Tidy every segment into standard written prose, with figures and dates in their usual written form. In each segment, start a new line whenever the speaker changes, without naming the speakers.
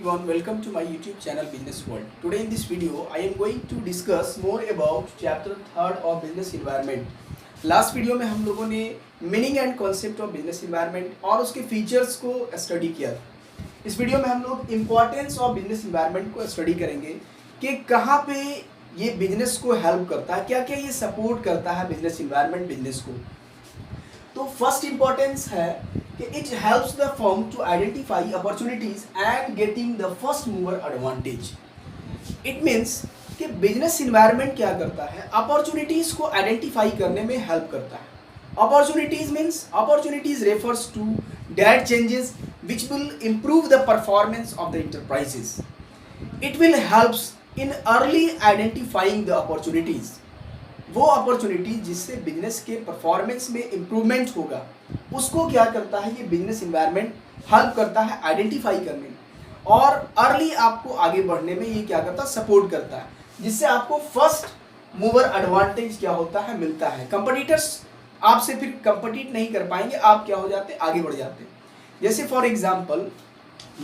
Everyone, welcome to my YouTube channel Business World. Today in this video, I am going to discuss more about chapter 3rd of business environment. Last video में हम लोगों ने meaning and concept of business environment और उसके features को study किया। इस video में हम लोग इम्पोर्टेंस ऑफ बिजनेस इन्वायरमेंट को स्टडी करेंगे कि कहाँ पे ये बिजनेस को हेल्प करता है, क्या क्या ये सपोर्ट करता है बिजनेस इन्वायरमेंट बिजनेस को। तो फर्स्ट इंपॉर्टेंस है कि it helps the firm to identify opportunities and getting the first mover advantage. It means कि बिजनेस इन्वायरमेंट क्या करता है, अपॉर्चुनिटीज को आइडेंटिफाई करने में हेल्प करता है। Opportunities means opportunities refers to that changes which will improve the performance of the enterprises. It will helps in early identifying the opportunities. वो अपॉर्चुनिटी जिससे बिजनेस के परफॉर्मेंस में इम्प्रूवमेंट होगा, उसको क्या करता है ये बिजनेस इन्वायरमेंट हेल्प करता है आइडेंटिफाई करने में, और अर्ली आपको आगे बढ़ने में ये क्या करता है, सपोर्ट करता है, जिससे आपको फर्स्ट मूवर एडवांटेज क्या होता है, मिलता है। कंपटीटर्स आपसे फिर कंपटीट नहीं कर पाएंगे, आप क्या हो जाते, आगे बढ़ जाते। जैसे फॉर एग्जाम्पल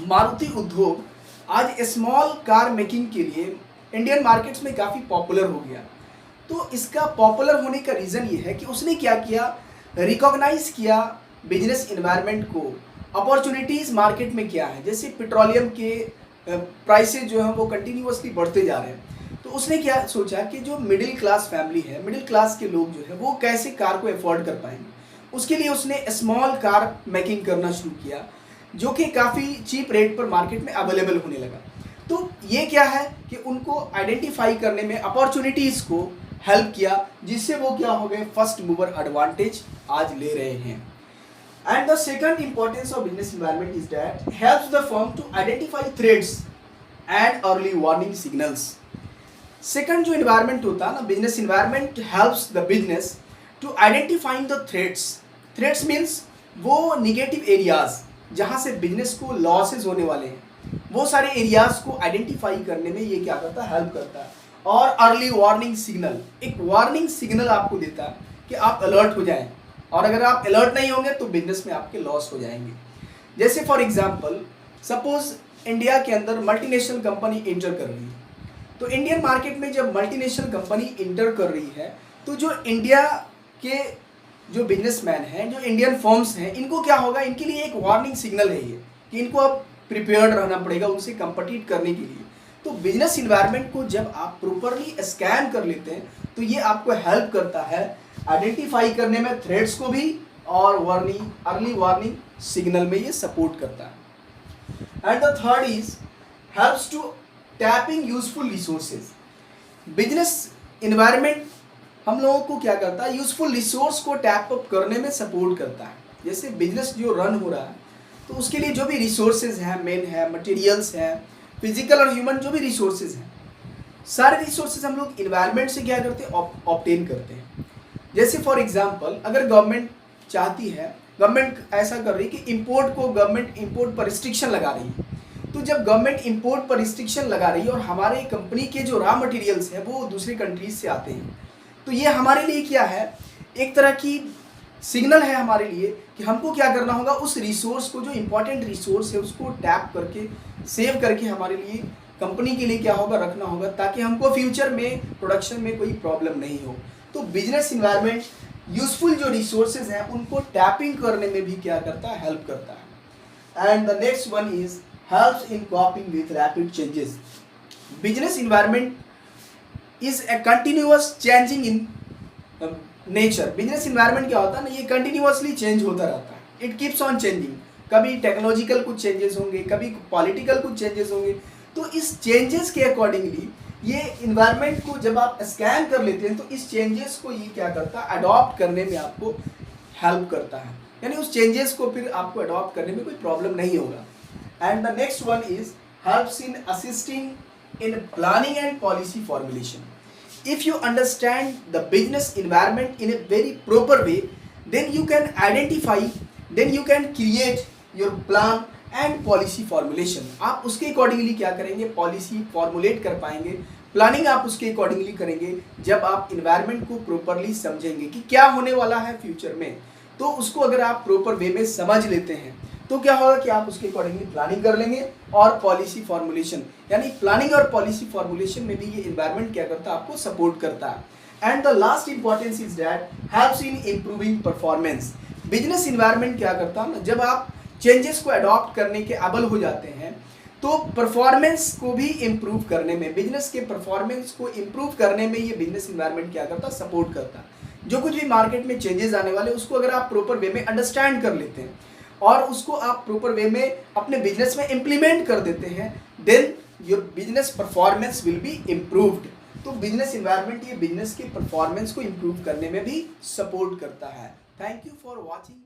मारुति उद्योग आज स्मॉल कार मेकिंग के लिए इंडियन मार्केट्स में काफ़ी पॉपुलर हो गया। तो इसका पॉपुलर होने का रीज़न ये है कि उसने क्या किया, रिकॉग्नाइज किया बिजनेस इन्वायरमेंट को, अपॉर्चुनिटीज़ मार्केट में क्या है। जैसे पेट्रोलियम के प्राइसेस जो हैं वो कंटिन्यूअसली बढ़ते जा रहे हैं, तो उसने क्या सोचा कि जो मिडिल क्लास फैमिली है, मिडिल क्लास के लोग जो है वो कैसे कार को अफोर्ड कर पाएंगे। उसके लिए उसने स्मॉल कार मेकिंग करना शुरू किया, जो कि काफ़ी चीप रेट पर मार्केट में अवेलेबल होने लगा। तो ये क्या है कि उनको आइडेंटिफाई करने में अपॉर्चुनिटीज़ को हेल्प किया, जिससे वो क्या हो गए, फर्स्ट मूवर एडवांटेज आज ले रहे हैं। And the second importance of business environment is that helps the firm to identify threats and early warning signals. Second जो इन्वायरमेंट होता है ना, business environment helps the business to identifying the threats. Threats means वो negative areas जहाँ से business को losses होने वाले हैं, वो सारे एरियाज को आइडेंटिफाई करने में ये क्या करता है, हेल्प करता है। और अर्ली वार्निंग सिग्नल, एक वार्निंग सिग्नल आपको देता है कि आप अलर्ट हो जाएं, और अगर आप अलर्ट नहीं होंगे तो बिजनेस में आपके लॉस हो जाएंगे। जैसे फॉर एग्जांपल सपोज इंडिया के अंदर मल्टीनेशनल कंपनी इंटर कर रही है, तो इंडियन मार्केट में जब मल्टीनेशनल कंपनी इंटर कर रही है, तो जो इंडिया के जो बिजनेसमैन हैं, जो इंडियन फर्म्स हैं, इनको क्या होगा, इनके लिए एक वार्निंग सिग्नल है ये कि इनको अब प्रिपेयर्ड रहना पड़ेगा उनसे कम्पीट करने के लिए। तो बिजनेस इन्वायरमेंट को जब आप प्रॉपरली स्कैन कर लेते हैं, तो ये आपको हेल्प करता है आइडेंटिफाई करने में थ्रेट्स को भी, और वार्निंग, अर्ली वार्निंग सिग्नल में ये सपोर्ट करता है। And the third is helps to tapping useful resources. Business environment हम लोगों को क्या करता है, यूजफुल रिसोर्स को टैप अप करने में सपोर्ट करता है। जैसे बिजनेस जो रन हो रहा है, तो उसके लिए जो भी रिसोर्सेज हैं, मेन है, मटेरियल्स हैं, फिजिकल और ह्यूमन जो भी रिसोर्सेज हैं, सारे रिसोर्सेज हम लोग इन्वायरमेंट से क्या करते हैं, ऑब्टेन करते हैं। जैसे फॉर एग्जांपल अगर गवर्नमेंट चाहती है, गवर्नमेंट ऐसा कर रही है कि इंपोर्ट को, गवर्नमेंट इंपोर्ट पर रिस्ट्रिक्शन लगा रही है, तो जब गवर्नमेंट इंपोर्ट पर रिस्ट्रिक्शन लगा रही है और हमारे कंपनी के जो रॉ मटेरियल्स हैं वो दूसरी कंट्रीज से आते हैं, तो ये हमारे लिए क्या है, एक तरह की सिग्नल है हमारे लिए कि हमको क्या करना होगा, उस रिसोर्स को, जो इम्पोर्टेंट रिसोर्स है, उसको टैप करके, सेव करके हमारे लिए, कंपनी के लिए क्या होगा, रखना होगा, ताकि हमको फ्यूचर में प्रोडक्शन में कोई प्रॉब्लम नहीं हो। तो बिजनेस इन्वायरमेंट यूजफुल जो रिसोर्सेज हैं उनको टैपिंग करने में भी क्या करता है, हेल्प करता है। And the next one is helps in कॉपिंग with rapid changes. Business environment is a continuous changing in nature. Business environment क्या होता है ना, ये कंटिन्यूअसली चेंज होता रहता है, इट कीप्स ऑन चेंजिंग। कभी टेक्नोलॉजिकल कुछ चेंजेस होंगे, कभी पॉलिटिकल कुछ चेंजेस होंगे, तो इस चेंजेस के अकॉर्डिंगली ये इन्वायरमेंट को जब आप स्कैन कर लेते हैं, तो इस चेंजेस को ये क्या करता है, अडॉप्ट करने में आपको हेल्प करता है, यानी उस चेंजेस को फिर आपको अडॉप्ट करने में कोई प्रॉब्लम नहीं होगा। And the next one is helps in assisting in planning and policy formulation. If you understand the business environment in a very proper way, then you can identify, then you can create your plan and policy formulation. आप उसके accordingly क्या करेंगे, policy formulate कर पाएंगे, planning आप उसके accordingly करेंगे जब आप इन्वायरमेंट को प्रॉपरली समझेंगे कि क्या होने वाला है फ्यूचर में। तो उसको अगर आप प्रॉपर वे में समझ लेते हैं, तो क्या होगा कि आप उसके अकॉर्डिंगली प्लानिंग कर लेंगे और पॉलिसी फॉर्मुलेशन, यानी प्लानिंग और पॉलिसी फॉर्मुलेशन में भी ये इन्वायरमेंट क्या करता है, आपको सपोर्ट करता है। And the last importance is that helps in improving performance. Business environment क्या करता है ना, जब आप चेंजेस को अडॉप्ट करने के एबल हो जाते हैं तो परफॉर्मेंस को भी इम्प्रूव करने में, बिजनेस के परफॉर्मेंस को इम्प्रूव करने में ये बिजनेस इन्वायरमेंट क्या करता है, सपोर्ट करता है। जो कुछ भी मार्केट में चेंजेस आने वाले उसको अगर आप प्रॉपर वे में अंडरस्टैंड कर लेते हैं और उसको आप प्रॉपर वे में अपने बिजनेस में इम्प्लीमेंट कर देते हैं, then your business performance will be improved. तो बिजनेस इन्वायरमेंट ये बिजनेस के परफॉर्मेंस को इम्प्रूव करने में भी सपोर्ट करता है। Thank you for watching.